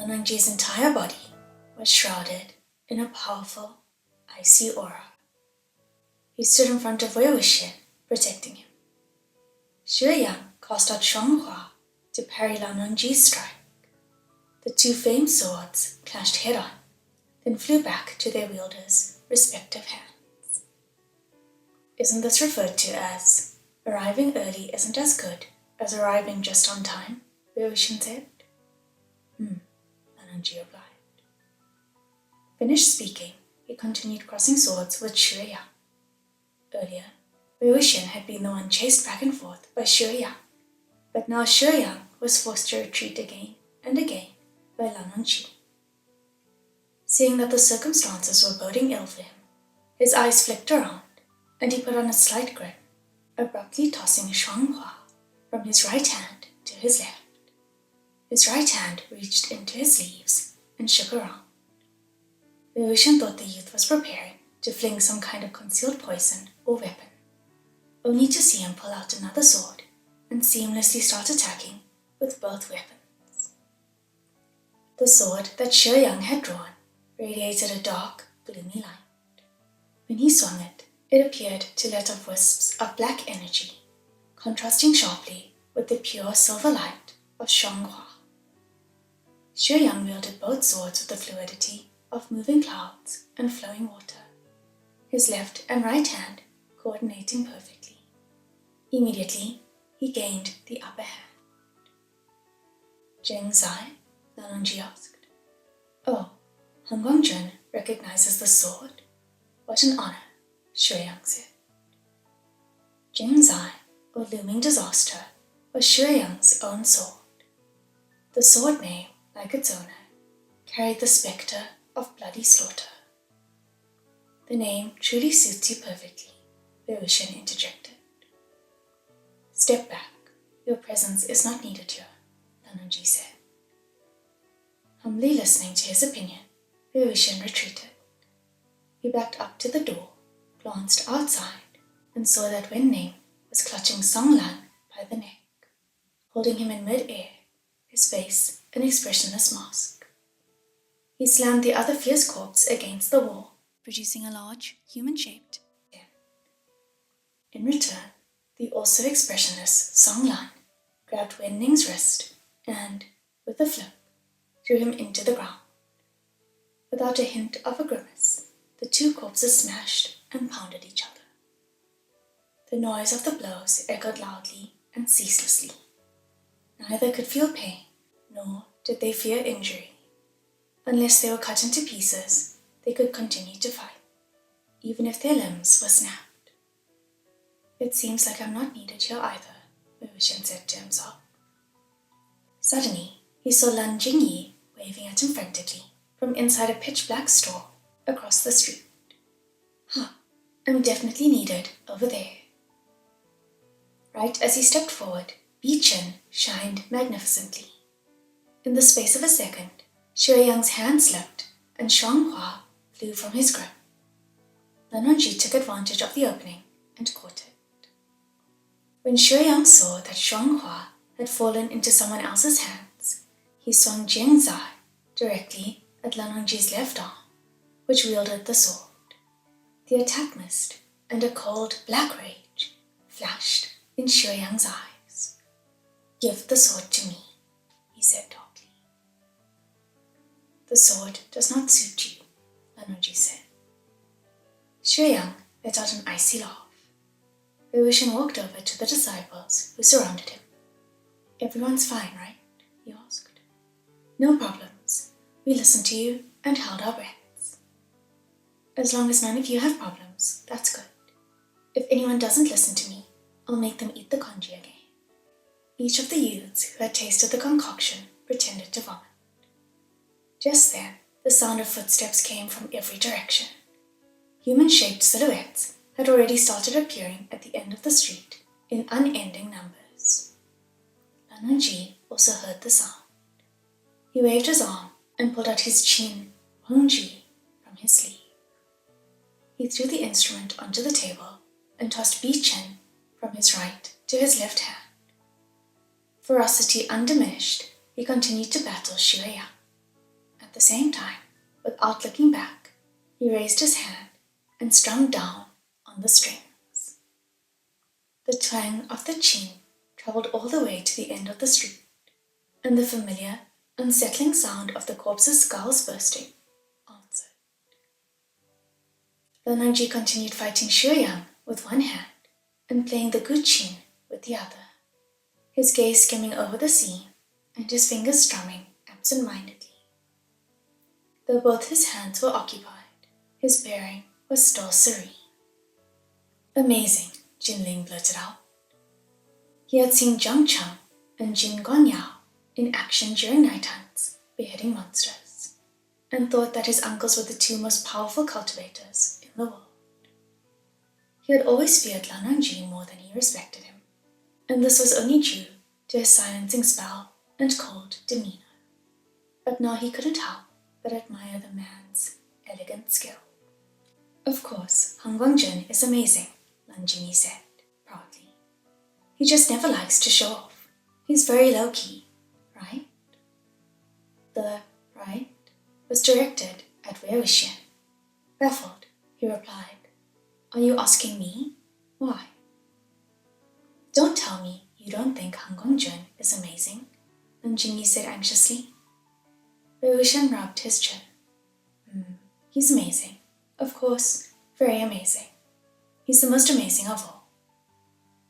Nangji's entire body was shrouded in a powerful, icy aura. He stood in front of Wangxian, protecting him. Xue Yang cast out Donghua to parry Lan Nangji's strike. The two famed swords clashed head-on, then flew back to their wielders' respective hands. Isn't this referred to as arriving early isn't as good as arriving just on time? Wangxian said. Lan Nangji replied. Finished speaking, he continued crossing swords with Xue Yang. Earlier, Wangxian had been the one chased back and forth by Xue Yang, but now Xue Yang was forced to retreat again and again by Lan Nangji. Seeing that the circumstances were boding ill for him, his eyes flicked around, and he put on a slight grin, abruptly tossing Donghua from his right hand to his left. His right hand reached into his sleeves and shook around. Wangxian thought the youth was preparing to fling some kind of concealed poison or weapon, only to see him pull out another sword and seamlessly start attacking with both weapons. The sword that Xue Yang had drawn radiated a dark, gloomy light. When he swung it, it appeared to let off wisps of black energy, contrasting sharply with the pure silver light of Donghua. Xue Yang wielded both swords with the fluidity of moving clouds and flowing water, his left and right hand coordinating perfectly. Immediately, he gained the upper hand. Jing Zai? Lan Nangji asked. Oh, Han Guangjun recognizes the sword. What an honor, Xue Yang said. Jing Zai, or Looming Disaster, was Xue Yang's own sword. The sword name, like its owner, carried the spectre of bloody slaughter. The name truly suits you perfectly, Wangxian interjected. Step back. Your presence is not needed here, Lan Nangji said. Humbly listening to his opinion, Wangxian retreated. He backed up to the door, glanced outside, and saw that Wen Ning was clutching Song Lan by the neck, holding him in mid-air, his face an expressionless mask. He slammed the other fierce corpse against the wall, producing a large, human-shaped den. In return, the also expressionless Song Lan grabbed Wen Ning's wrist and, with a flip, threw him into the ground. Without a hint of a grimace, the two corpses smashed and pounded each other. The noise of the blows echoed loudly and ceaselessly. Neither could feel pain, nor did they fear injury. Unless they were cut into pieces, they could continue to fight, even if their limbs were snapped. It seems like I'm not needed here either, Wangxian said to himself. Suddenly, he saw Lan Jingyi waving at him frantically from inside a pitch-black store across the street. I'm definitely needed over there. Right as he stepped forward, Bi Chen shined magnificently. In the space of a second, Xue Yang's hand slipped and Donghua flew from his grip. Lan Nangji took advantage of the opening and caught it. When Xue Yang saw that Donghua had fallen into someone else's hands, he swung Jing Zai directly at Lan Nangji's left arm, which wielded the sword. The attack missed, and a cold, black rage flashed in Xue Yang's eyes. Give the sword to me, he said darkly. The sword does not suit you, Lan Nangji said. Xue Yang let out an icy laugh. Wangxian walked over to the disciples who surrounded him. Everyone's fine, right? He asked. No problems. We listened to you and held our breaths. As long as none of you have problems, that's good. If anyone doesn't listen to me, I'll make them eat the congee again. Each of the youths who had tasted the concoction pretended to vomit. Just then, the sound of footsteps came from every direction. Human-shaped silhouettes had already started appearing at the end of the street in unending numbers. Lan Nangji also heard the sound. He waved his arm and pulled out his chin, Hongji, from his sleeve. He threw the instrument onto the table and tossed Bi Chen from his right to his left hand. Ferocity undiminished, he continued to battle Xue Yang. the same time, without looking back, he raised his hand and strummed down on the strings. The twang of the chin travelled all the way to the end of the street, and the familiar, unsettling sound of the corpse's skulls bursting answered. Lan Hongji continued fighting Shu Yang with one hand and playing the gujitsutan with the other, his gaze skimming over the scene and his fingers strumming absent-mindedly. Though both his hands were occupied, his bearing was still serene. Amazing, Jinling blurted out. He had seen Zhang Cheng and Jin Guanyao in action during night hunts, beheading monsters, and thought that his uncles were the two most powerful cultivators in the world. He had always feared Lan Hongji more than he respected him, and this was only due to his silencing spell and cold demeanor. But now he couldn't help but admire the man's elegant skill. Of course, Han Guangjun is amazing, Lan Jingyi said proudly. He just never likes to show off. He's very low-key, right? The right was directed at Wangxian. Baffled, he replied, "Are you asking me? Why?" "Don't tell me you don't think Han Guangjun is amazing," Lan Jingyi said anxiously. Wangxian rubbed his chin. He's amazing. Of course, very amazing. He's the most amazing of all."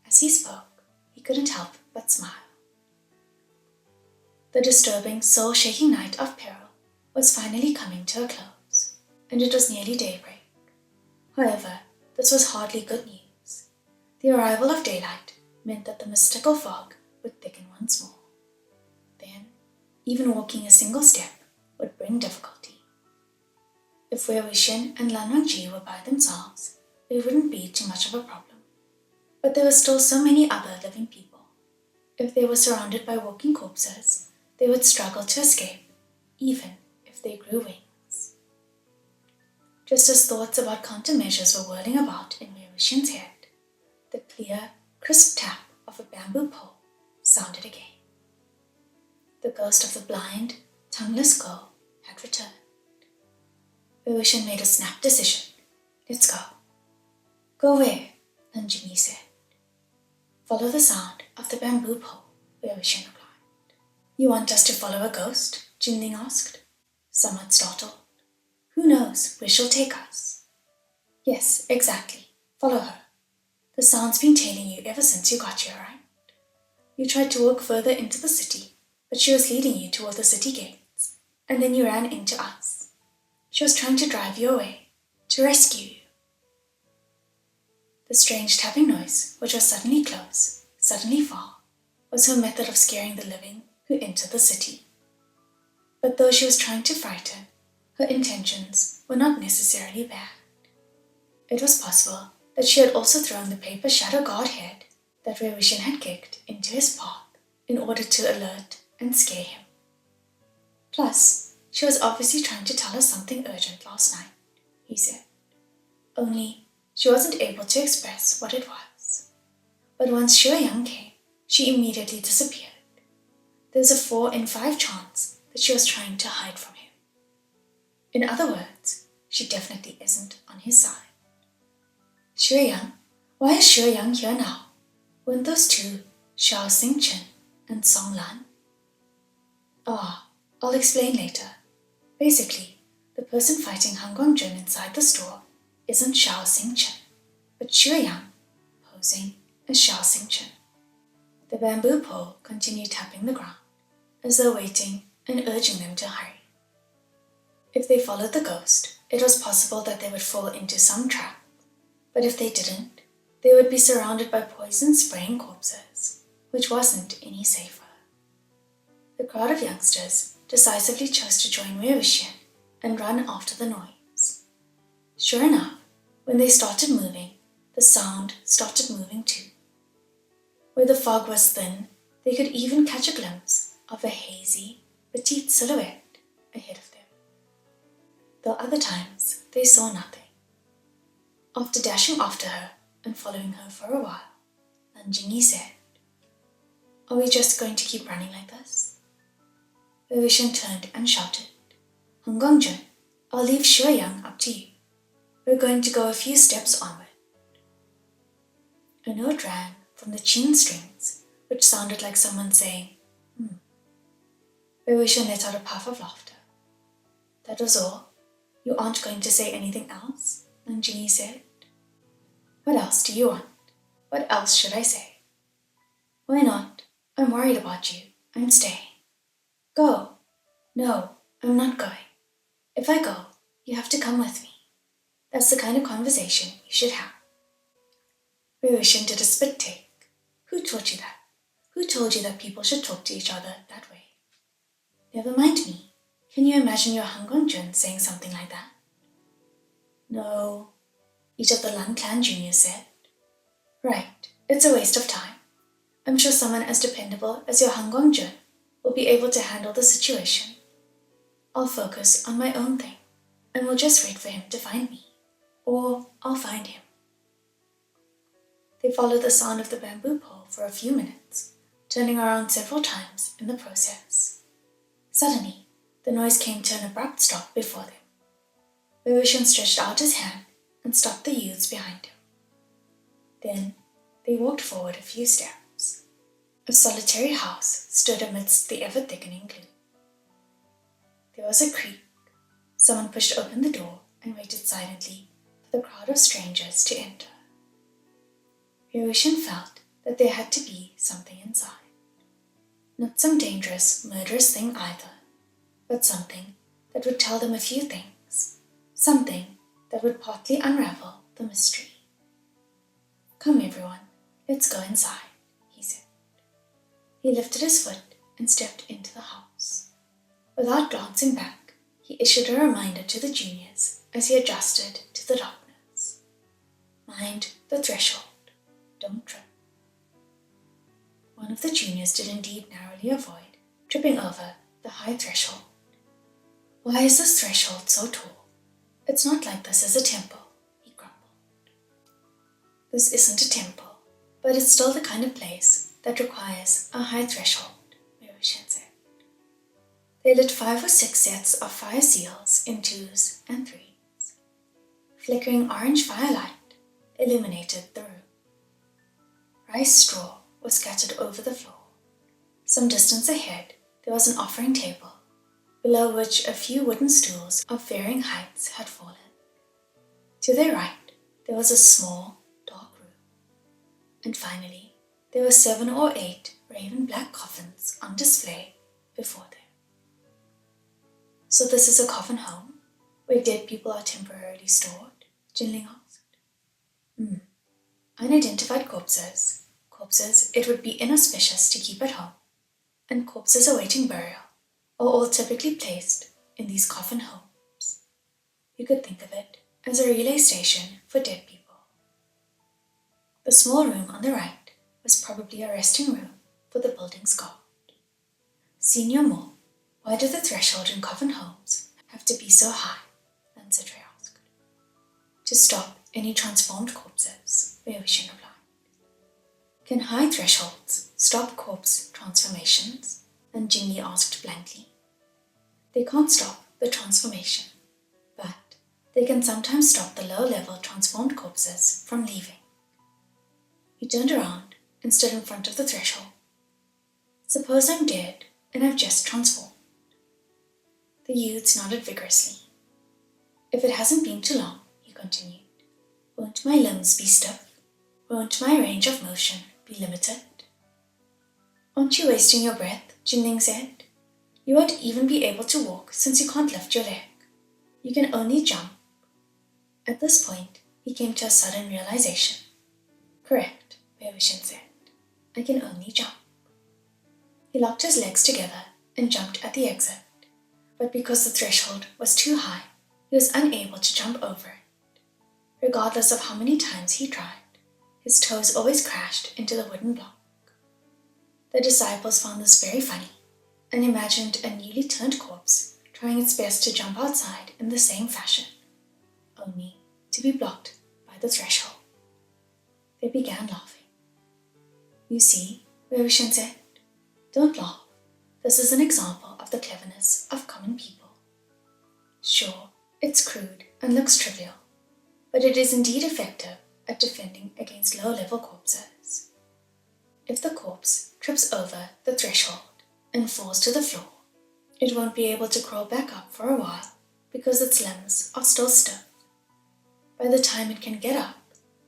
As he spoke, he couldn't help but smile. The disturbing, soul-shaking night of peril was finally coming to a close, and it was nearly daybreak. However, this was hardly good news. The arrival of daylight meant that the mystical fog would thicken once more. Then, even walking a single step would bring difficulty. If Wangxian and Lan Hongji were by themselves, it wouldn't be too much of a problem. But there were still so many other living people. If they were surrounded by walking corpses, they would struggle to escape, even if they grew wings. Just as thoughts about countermeasures were whirling about in Wangxian's head, the clear, crisp tap of a bamboo pole sounded again. The ghost of the blind, tongueless girl had returned. Wangxian made a snap decision. "Let's go." "Go where?" Lan Jingyi said. "Follow the sound of the bamboo pole," Wangxian replied. "You want us to follow a ghost?" Jinling asked, somewhat startled. "Who knows where she'll take us?" "Yes, exactly. Follow her. The sound's been tailing you ever since you got here, right? You tried to walk further into the city, but she was leading you toward the city gates, and then you ran into us. She was trying to drive you away, to rescue you." The strange tapping noise, which was suddenly close, suddenly far, was her method of scaring the living who entered the city. But though she was trying to frighten, her intentions were not necessarily bad. It was possible that she had also thrown the paper shadow godhead that Wangxian had kicked into his path in order to alert and scare him. Plus, she was obviously trying to tell us something urgent last night, he said. Only, she wasn't able to express what it was. But once Shu Yang came, she immediately disappeared. There's a 4 in 5 chance that she was trying to hide from him. In other words, she definitely isn't on his side. Shu Yang? Why is Shu Yang here now? Weren't those two, Xiao Xingchen and Song Lan? I'll explain later. Basically, the person fighting Han Guangjun inside the store isn't Xiao Xingchen, but Shu Yang, posing as Xiao Xingchen. The bamboo pole continued tapping the ground, as though waiting and urging them to hurry. If they followed the ghost, it was possible that they would fall into some trap, but if they didn't, they would be surrounded by poison-spraying corpses, which wasn't any safer. The crowd of youngsters decisively chose to join Wangxian and run after the noise. Sure enough, when they started moving, the sound started moving too. Where the fog was thin, they could even catch a glimpse of a hazy, petite silhouette ahead of them. Though other times, they saw nothing. After dashing after her and following her for a while, Lan Jingyi said, "Are we just going to keep running like this?" Wangxian turned and shouted, Honggongjun, I'll leave Shuoyang up to you. We're going to go a few steps onward. A note rang from the chin strings, which sounded like someone saying, Wei Wuxian let out a puff of laughter. That was all? You aren't going to say anything else? Nan Jingyi said. What else do you want? What else should I say? Why not? I'm worried about you. I'm staying. Go. No, I'm not going. If I go, you have to come with me. That's the kind of conversation you should have. Wei Wuxian did a spit take. Who taught you that? Who told you that people should talk to each other that way? Never mind me. Can you imagine your Honggongjun saying something like that? No, each of the Lan clan juniors said. Right, it's a waste of time. I'm sure someone as dependable as your Honggongjun will be able to handle the situation. I'll focus on my own thing, and we'll just wait for him to find me. Or I'll find him. They followed the sound of the bamboo pole for a few minutes, turning around several times in the process. Suddenly, the noise came to an abrupt stop before them. Wei Wuxian stretched out his hand and stopped the youths behind him. Then they walked forward a few steps. A solitary house stood amidst the ever-thickening gloom. There was a creak. Someone pushed open the door and waited silently for the crowd of strangers to enter. Wei Wuxian felt that there had to be something inside. Not some dangerous, murderous thing either, but something that would tell them a few things, something that would partly unravel the mystery. Come everyone, let's go inside, he said. He lifted his foot and stepped into the house. Without glancing back, he issued a reminder to the juniors as he adjusted to the darkness. Mind the threshold, don't trip. One of the juniors did indeed narrowly avoid tripping over the high threshold. Why is this threshold so tall? It's not like this is a temple, he grumbled. This isn't a temple, but it's still the kind of place that requires a high threshold, Wei Wuxian said. They lit 5 or 6 sets of fire seals in 2s and 3s. Flickering orange firelight illuminated the room. Rice straw was scattered over the floor. Some distance ahead, there was an offering table, below which a few wooden stools of varying heights had fallen. To their right, there was a small, dark room. And finally, there were 7 or 8 raven black coffins on display before them. So this is a coffin home, where dead people are temporarily stored? Jinling asked. Unidentified corpses, it would be inauspicious to keep at home, and corpses awaiting burial are all typically placed in these coffin homes. You could think of it as a relay station for dead people. The small room on the right was probably a resting room for the building's guard. Senior Mo, why do the threshold in coffin homes have to be so high? Lan Zitrui asked. To stop any transformed corpses, Wei Wuxian replied. Can high thresholds stop corpse transformations? Nan Jingyi asked blankly. They can't stop the transformation, but they can sometimes stop the low-level transformed corpses from leaving. He turned around and stood in front of the threshold. Suppose I'm dead and I've just transformed. The youths nodded vigorously. If it hasn't been too long, he continued, won't my limbs be stiff? Won't my range of motion be limited? Aren't you wasting your breath? Jinling said. You won't even be able to walk since you can't lift your leg. You can only jump. At this point, he came to a sudden realization. Correct, Wei Wuxian said. I can only jump. He locked his legs together and jumped at the exit, but because the threshold was too high, he was unable to jump over it. Regardless of how many times he tried, his toes always crashed into the wooden block. The disciples found this very funny and imagined a newly turned corpse trying its best to jump outside in the same fashion, only to be blocked by the threshold. They began laughing. You see, Wei Wuxian said, don't laugh. This is an example of the cleverness of common people. Sure, it's crude and looks trivial, but it is indeed effective at defending against low-level corpses. If the corpse trips over the threshold and falls to the floor, it won't be able to crawl back up for a while because its limbs are still stiff. By the time it can get up,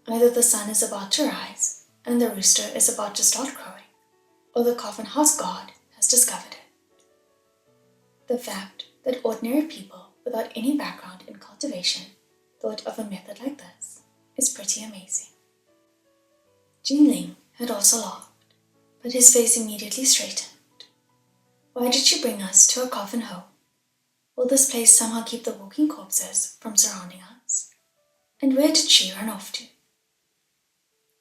either the sun is about to rise and the rooster is about to start crowing, or the coffin house guard has discovered it. The fact that ordinary people without any background in cultivation thought of a method like this is pretty amazing. Jinling had also laughed, but his face immediately straightened. Why did she bring us to a coffin home? Will this place somehow keep the walking corpses from surrounding us? And where did she run off to?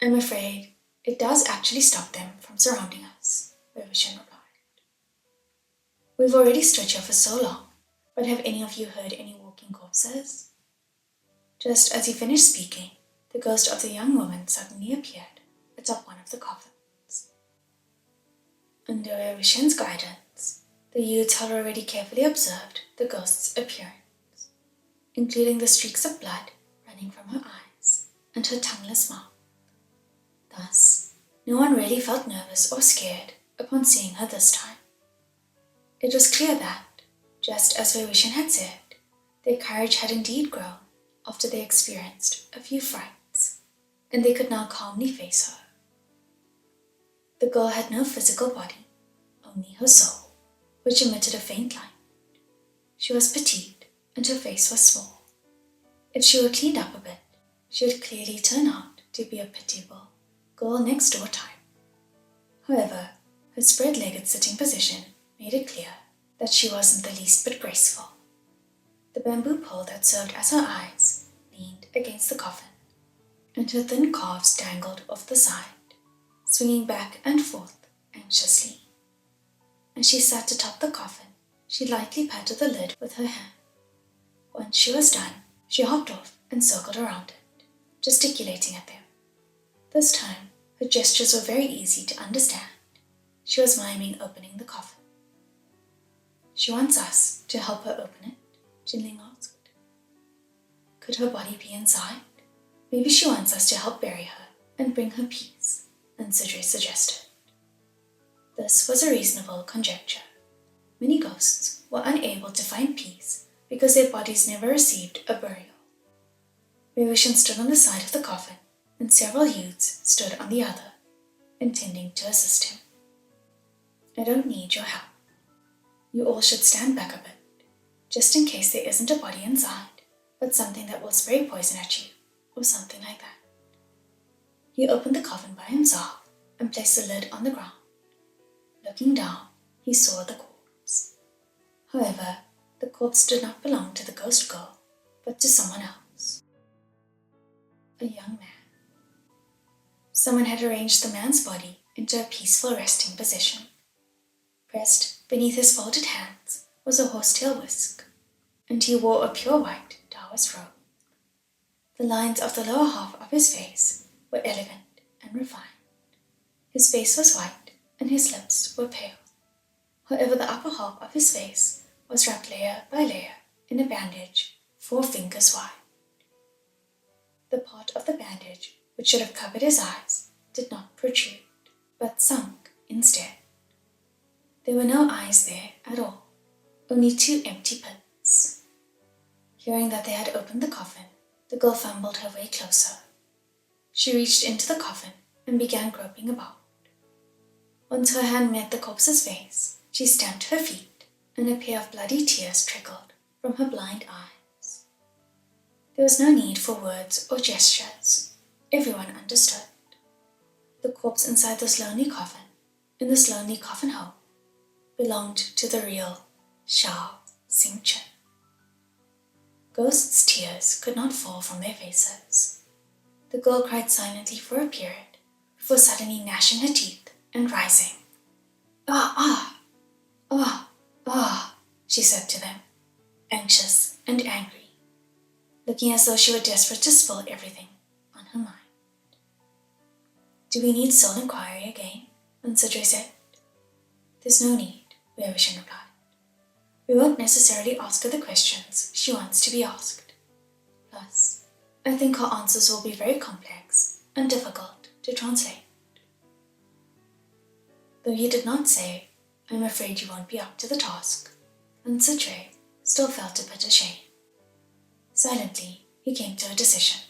I'm afraid it does actually stop them from surrounding us, Wangxian replied. We've already stood here for so long, but have any of you heard any walking corpses? Just as he finished speaking, the ghost of the young woman suddenly appeared atop one of the coffins. Under Wangxian's guidance, the youths had already carefully observed the ghost's appearance, including the streaks of blood running from her eyes and her tongueless mouth. Thus, no one really felt nervous or scared upon seeing her this time. It was clear that, just as Wangxian had said, their courage had indeed grown after they experienced a few frights, and they could now calmly face her. The girl had no physical body, only her soul, which emitted a faint light. She was petite, and her face was small. If she were cleaned up a bit, she would clearly turn out to be a pitiable girl next door type. However, her spread-legged sitting position made it clear that she wasn't the least bit graceful. The bamboo pole that served as her eyes leaned against the coffin, and her thin calves dangled off the side, swinging back and forth anxiously. As she sat atop the coffin, she lightly patted the lid with her hand. Once she was done, she hopped off and circled around it, gesticulating at them. This time, her gestures were very easy to understand. She was miming opening the coffin. She wants us to help her open it, Jinling asked. Could her body be inside? Maybe she wants us to help bury her and bring her peace, Ansidre suggested. This was a reasonable conjecture. Many ghosts were unable to find peace because their bodies never received a burial. Wangxian stood on the side of the coffin, and several youths stood on the other, intending to assist him. I don't need your help. You all should stand back a bit, just in case there isn't a body inside, but something that will spray poison at you, or something like that. He opened the coffin by himself and placed the lid on the ground. Looking down, he saw the corpse. However, the corpse did not belong to the ghost girl, but to someone else. A young man. Someone had arranged the man's body into a peaceful resting position. Pressed beneath his folded hands was a horsetail whisk, and he wore a pure white Taoist robe. The lines of the lower half of his face were elegant and refined. His face was white, and his lips were pale. However, the upper half of his face was wrapped layer by layer in a bandage 4 fingers wide. The part of the bandage which should have covered his eyes did not protrude, but sunk instead. There were no eyes there at all, only 2 empty pits. Hearing that they had opened the coffin, the girl fumbled her way closer. She reached into the coffin and began groping about. Once her hand met the corpse's face, she stamped her feet, and a pair of bloody tears trickled from her blind eyes. There was no need for words or gestures. Everyone understood. The corpse inside this lonely coffin, in this lonely coffin home, belonged to the real Shao Xingchen. Ghosts' tears could not fall from their faces. The girl cried silently for a period, before suddenly gnashing her teeth and rising. Ah, she said to them, anxious and angry, looking as though she were desperate to spill everything on her mind. Do we need soul inquiry again? Ansidre said. There's no need, Wangxian replied. we won't necessarily ask her the questions she wants to be asked. Plus, I think her answers will be very complex and difficult to translate. Though he did not say, "I'm afraid you won't be up to the task," and Sitray still felt a bit ashamed. Silently, he came to a decision.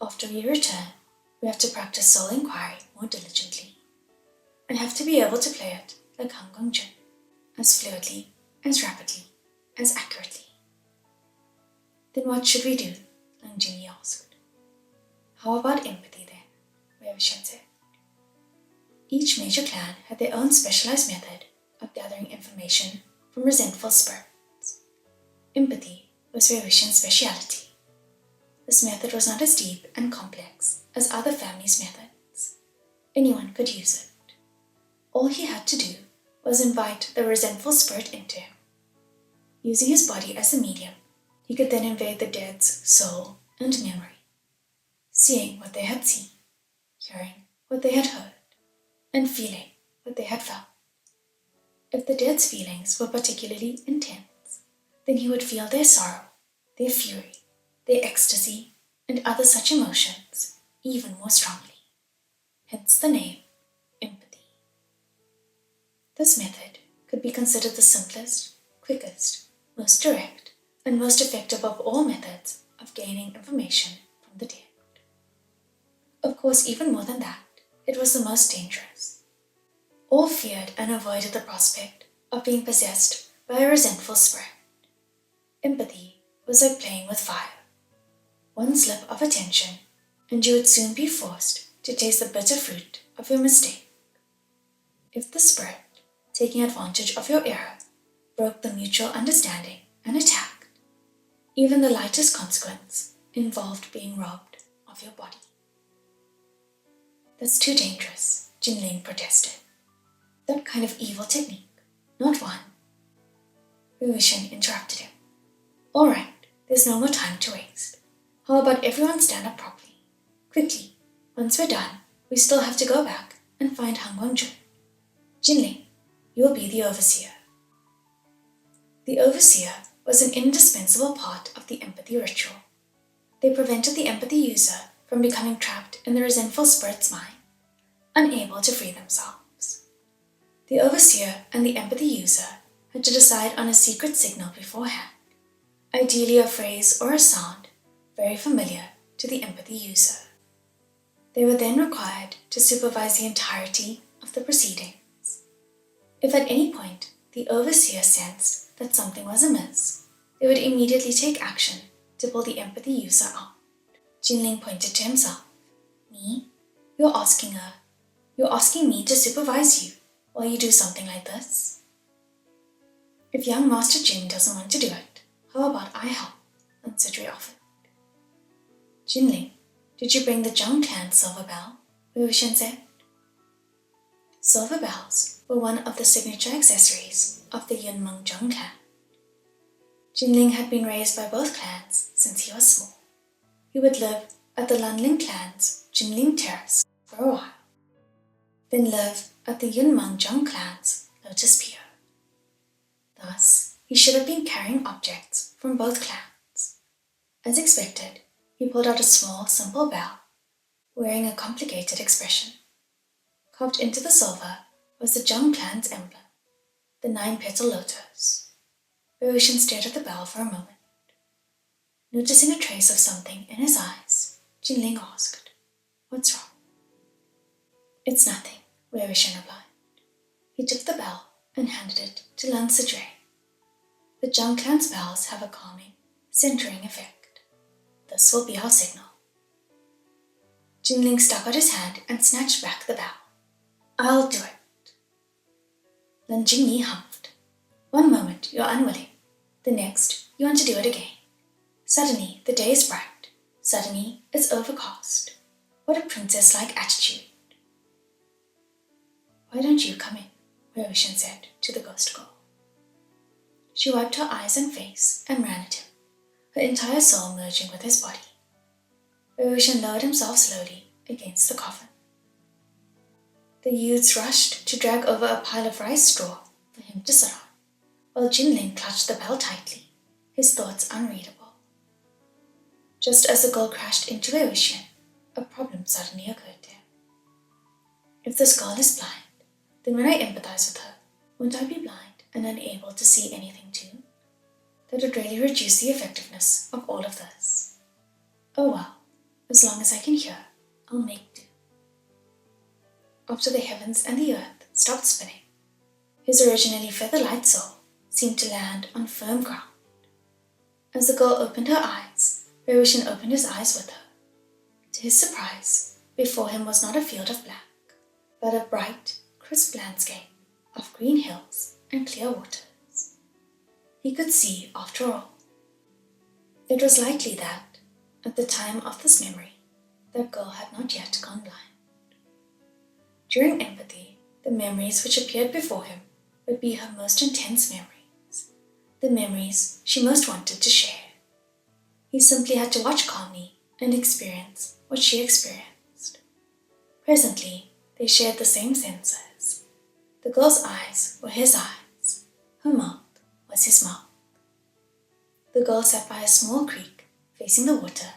After we return, we have to practice soul inquiry more diligently, and have to be able to play it like Han Gongzhen, as fluidly, as rapidly, as accurately. Then what should we do? Lang Jingyi asked. How about empathy then? Wei Wuxian said. Each major clan had their own specialized method of gathering information from resentful spirits. Empathy was Wei Wuxian's speciality. This method was not as deep and complex as other families' methods. Anyone could use it. All he had to do was invite the resentful spirit into him. Using his body as the medium, he could then invade the dead's soul and memory, seeing what they had seen, hearing what they had heard, and feeling what they had felt. If the dead's feelings were particularly intense, then he would feel their sorrow, their fury, their ecstasy, and other such emotions even more strongly. Hence the name, empathy. This method could be considered the simplest, quickest, most direct, and most effective of all methods of gaining information from the dead. Of course, even more than that, it was the most dangerous. All feared and avoided the prospect of being possessed by a resentful spirit. Empathy was like playing with fire. One slip of attention, and you would soon be forced to taste the bitter fruit of your mistake. If the spirit, taking advantage of your error, broke the mutual understanding and attacked, even the lightest consequence involved being robbed of your body. That's too dangerous, Jinling protested. That kind of evil technique, not one. Wei Wuxian interrupted him. All right, there's no more time to waste. How about everyone stand up properly? Quickly, once we're done, we still have to go back and find Han Guangzhen. Jinling, you'll be the overseer. The overseer was an indispensable part of the empathy ritual. They prevented the empathy user from becoming trapped in the resentful spirit's mind, unable to free themselves. The overseer and the empathy user had to decide on a secret signal beforehand, ideally a phrase or a sound very familiar to the empathy user. They were then required to supervise the entirety of the proceedings. If at any point the overseer sensed that something was amiss, they would immediately take action to pull the empathy user out. Jinling pointed to himself. Me? You're asking me to supervise you while you do something like this? If young Master Jin doesn't want to do it, how about I help? Sitray offered. Jinling, did you bring the Zhang clan's silver bell? Wei Wuxian said. Silver bells were one of the signature accessories of the Yunmeng Zhang clan. Jinling had been raised by both clans since he was small. He would live at the Lanling clan's Jinling Terrace for a while, then live at the Yunmeng Zhang clan's Lotus Pier. Thus, he should have been carrying objects from both clans. As expected, he pulled out a small, simple bell, wearing a complicated expression. Carved into the silver was the Zhang clan's emblem, the 9-petal lotus. Wei Wuxian stared at the bell for a moment. Noticing a trace of something in his eyes, Jinling asked, What's wrong? It's nothing, Wei Wuxian replied. He took the bell and handed it to Lan Sitray. The Zhang clan's bells have a calming, centering effect. This will be our signal. Jinling stuck out his hand and snatched back the bell. I'll do it. Lan Jingyi humphed. One moment you're unwilling. The next you want to do it again. Suddenly the day is bright. Suddenly it's overcast. What a princess-like attitude. Why don't you come in? Wei Wuxian said to the ghost girl. She wiped her eyes and face and ran at him, her entire soul merging with his body. Wei Wuxian lowered himself slowly against the coffin. The youths rushed to drag over a pile of rice straw for him to sit on, while Jinling clutched the bell tightly, his thoughts unreadable. Just as the girl crashed into Wangxian, a problem suddenly occurred to him. If this girl is blind, then when I empathize with her, won't I be blind and unable to see anything too? That would really reduce the effectiveness of all of this. Oh well, as long as I can hear, I'll make do. After the heavens and the earth stopped spinning, his originally feather-light soul seemed to land on firm ground. As the girl opened her eyes, Wangxian opened his eyes with her. To his surprise, before him was not a field of black, but a bright, crisp landscape of green hills and clear waters. He could see after all. It was likely that, at the time of this memory, that girl had not yet gone blind. During empathy, the memories which appeared before him would be her most intense memories, the memories she most wanted to share. He simply had to watch calmly and experience what she experienced. Presently, they shared the same senses. The girl's eyes were his eyes, her mouth was his mouth. The girl sat by a small creek facing the water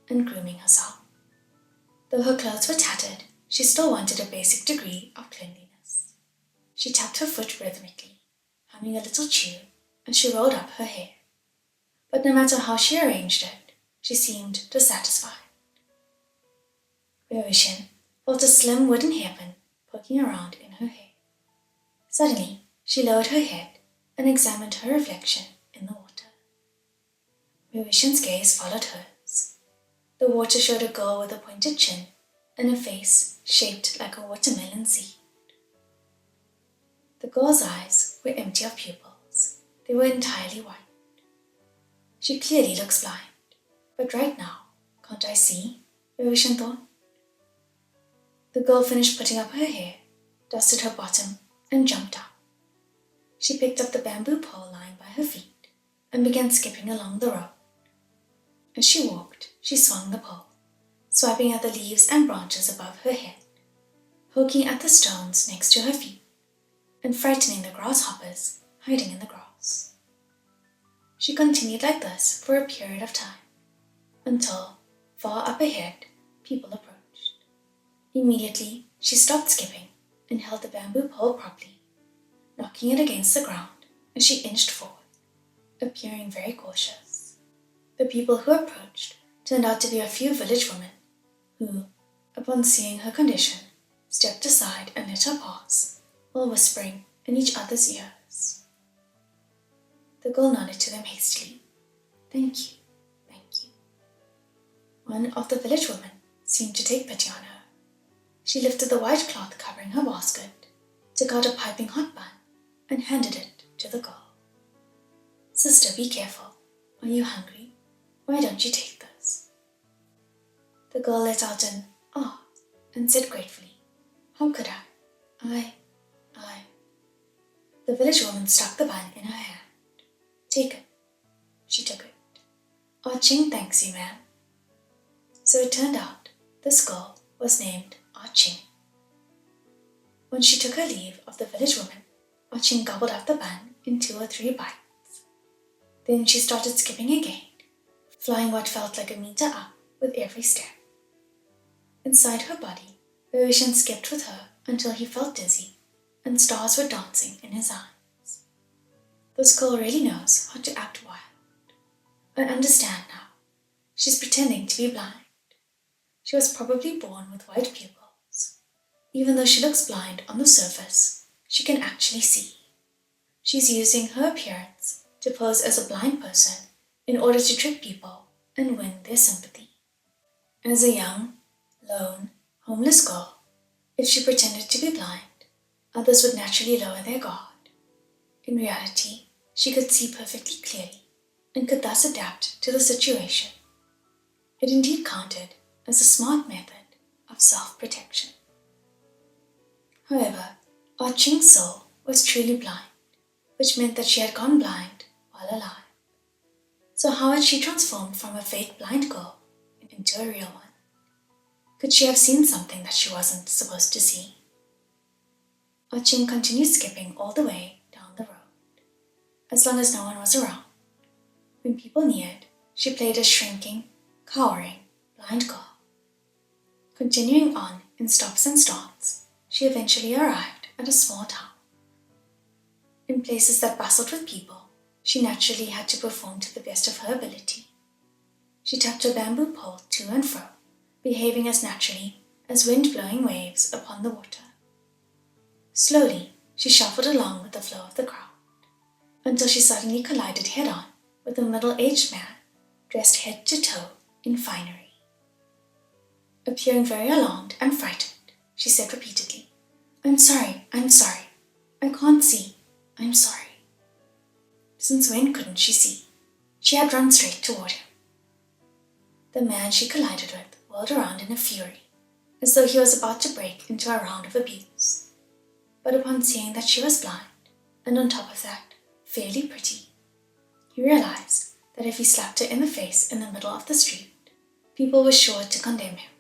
and grooming herself. Though her clothes were tattered, she still wanted a basic degree of cleanliness. She tapped her foot rhythmically, humming a little tune as she rolled up her hair. But no matter how she arranged it, she seemed dissatisfied. Wangxian felt a slim wooden hairpin poking around in her hair. Suddenly, she lowered her head and examined her reflection in the water. Wangxian's gaze followed hers. The water showed a girl with a pointed chin and a face shaped like a watermelon seed. The girl's eyes were empty of pupils. They were entirely white. She clearly looks blind, but right now, can't I see? Wangxian thought. The girl finished putting up her hair, dusted her bottom, and jumped up. She picked up the bamboo pole lying by her feet and began skipping along the road. As she walked, she swung the pole, swiping at the leaves and branches above her head, poking at the stones next to her feet, and frightening the grasshoppers hiding in the grass. She continued like this for a period of time, until, far up ahead, people approached. Immediately, she stopped skipping and held the bamboo pole properly, knocking it against the ground as she inched forward, appearing very cautious. The people who approached turned out to be a few village women who, upon seeing her condition, stepped aside and let her pass, while whispering in each other's ears. The girl nodded to them hastily. "Thank you, thank you." One of the village women seemed to take pity on her. She lifted the white cloth covering her basket, took out a piping hot bun, and handed it to the girl. "Sister, be careful. Are you hungry? Why don't you take this?" The girl let out an "ah" and said gratefully, "How could I? I. The village woman stuck the bun in her hand. "Take it." She took it. "Ah Ching thanks you, ma'am." So it turned out this girl was named Ah Ching. When she took her leave of the village woman, Ah Ching gobbled up the bun in 2 or 3 bites. Then she started skipping again, flying what felt like a meter up with every step. Inside her body, Wangxian skipped with her until he felt dizzy, and stars were dancing in his eyes. This girl really knows how to act wild. I understand now. She's pretending to be blind. She was probably born with white pupils. Even though she looks blind on the surface, she can actually see. She's using her appearance to pose as a blind person in order to trick people and win their sympathy. As a young, lone, homeless girl, if she pretended to be blind, others would naturally lower their guard. In reality, she could see perfectly clearly and could thus adapt to the situation. It indeed counted as a smart method of self-protection. However, Ah Ching's soul was truly blind, which meant that she had gone blind while alive. So how had she transformed from a fake blind girl into a real one? Could she have seen something that she wasn't supposed to see? Ah Ching continued skipping all the way down the road. as long as no one was around. When people neared, she played a shrinking, cowering, blind girl. Continuing on in stops and starts, she eventually arrived at a small town. In places that bustled with people, she naturally had to perform to the best of her ability. She tapped her bamboo pole to and fro, behaving as naturally as wind-blowing waves upon the water. Slowly, she shuffled along with the flow of the crowd, until she suddenly collided head-on with a middle-aged man dressed head to toe in finery. Appearing very alarmed and frightened, she said repeatedly, I'm sorry, I can't see, I'm sorry." Since when couldn't she see? She had run straight toward him. The man she collided with whirled around in a fury, as though he was about to break into a round of abuse. But upon seeing that she was blind, and on top of that, fairly pretty, he realized that if he slapped her in the face in the middle of the street, people were sure to condemn him.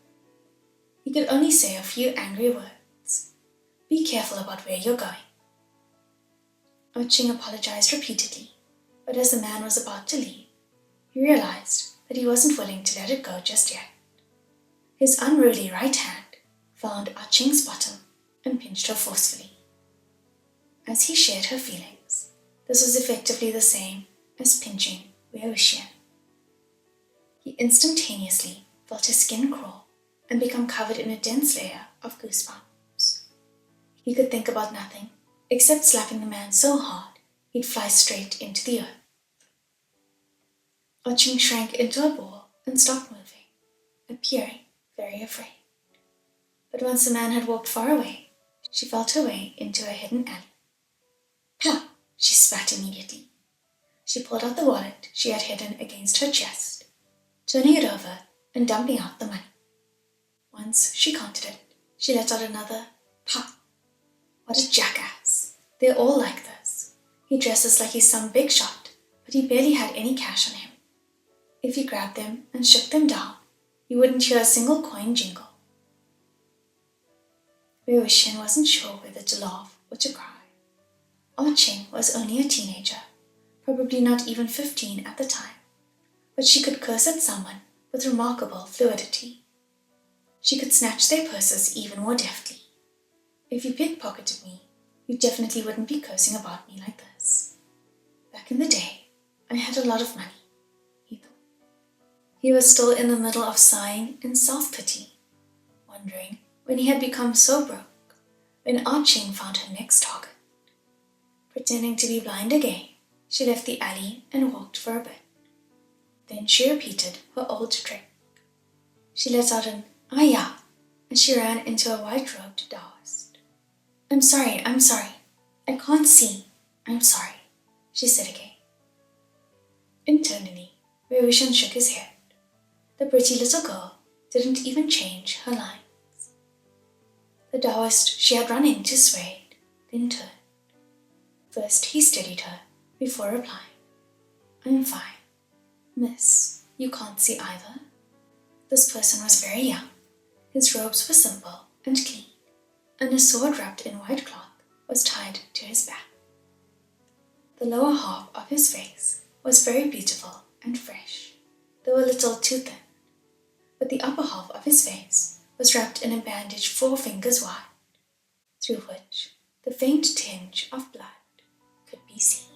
He could only say a few angry words. Be careful about where you're going. Ching apologized repeatedly, but as the man was about to leave, he realized that he wasn't willing to let it go just yet. His unruly right hand found Ching's bottom and pinched her forcefully. As he shared her feelings, this was effectively the same as pinching Wangxian. He instantaneously felt his skin crawl and become covered in a dense layer of goosebumps. He could think about nothing except slapping the man so hard he'd fly straight into the earth. Ching shrank into a ball and stopped moving, appearing very afraid. But once the man had walked far away, she felt her way into a hidden alley. "Pah!" she spat immediately. She pulled out the wallet she had hidden against her chest, turning it over and dumping out the money. Once she counted it, she let out another "Pah!" What a jackass! They're all like this. He dresses like he's some big shot, but he barely had any cash on him. If you grabbed them and shook them down, you wouldn't hear a single coin jingle. Wangxian wasn't sure whether to laugh or to cry. Ching was only a teenager, probably not even 15 at the time, but she could curse at someone with remarkable fluidity. She could snatch their purses even more deftly. If you pickpocketed me, you definitely wouldn't be cursing about me like this. Back in the day, I had a lot of money, he thought. He was still in the middle of sighing in self-pity, wondering when he had become so broke, when Ching found her next target. Pretending to be blind again, she left the alley and walked for a bit. Then she repeated her old trick. She let out an "Ah-ya," as she ran into a white-robed Taoist. I'm sorry, I can't see, I'm sorry," she said again. Internally, Wangxian shook his head. The pretty little girl didn't even change her lines. The Taoist she had run into swayed, then turned. First he steadied her, before replying, "I'm fine. Miss, you can't see either?" This person was very young. His robes were simple and clean, and a sword wrapped in white cloth was tied to his back. The lower half of his face was very beautiful and fresh, though a little too thin, but the upper half of his face was wrapped in a bandage 4 fingers wide, through which the faint tinge of blood could be seen.